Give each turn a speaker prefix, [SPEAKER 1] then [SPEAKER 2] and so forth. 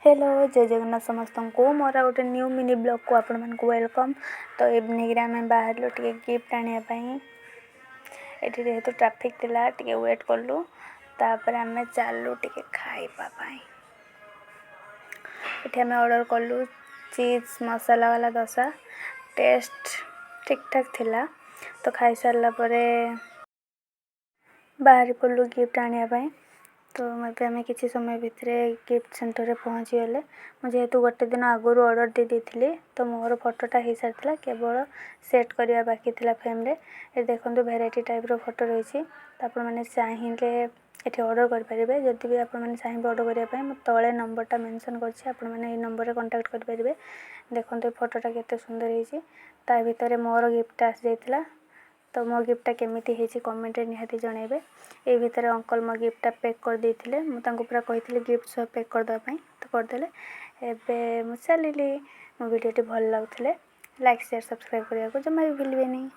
[SPEAKER 1] Hello जय जगन्नाथ समस्त को मोर गोटे न्यू मिनी ब्लॉग को आपण मन को वेलकम। तो इवनिंग आम बाहर टे गिफ्ट आने ये जेहेतु ट्राफिक थिला टे वेट कलु तापर आम चलू टे खाइबा ये आम ऑर्डर कलु चीज मसाला वाला डोसा। टेस्ट ठीक ठाक थिला। तो खाई सारा बाहर पड़ू गिफ्ट आने। तो आम किसी समय भितर गिफ्ट सेंटर पहुँची गले। जेहेतु गोटे दिन आगुरी ऑर्डर दे देती तो मोर फोटोटा हो सारी केवल सेट करने बाकी था फ्रेम रे। देखो भेराइटी टाइप रो फोटो रही। तो मैंने चाहिए ये ऑर्डर करेंगे जदि भी आप चाहिए ऑर्डर करने तले नंबरटा मेंशन कर नंबर कांटेक्ट करेंगे। देखो फोटोटा केते सुंदर है भितर मोर गिफ्ट आसी जाइए। तो मो गिफ्टा केमिति होती कमेंट निहाती जनइबे। ये भितर अंकल मो गिफ्टा पैक कर देते मुझे पूरा कही गिफ्ट सब पैक करदेपाई तो करदे। एबे मु चलिली मो वीडियोटी भल लगुले लाइक शेयर सब्सक्राइब करने को जमा भी भूलिए नहीं।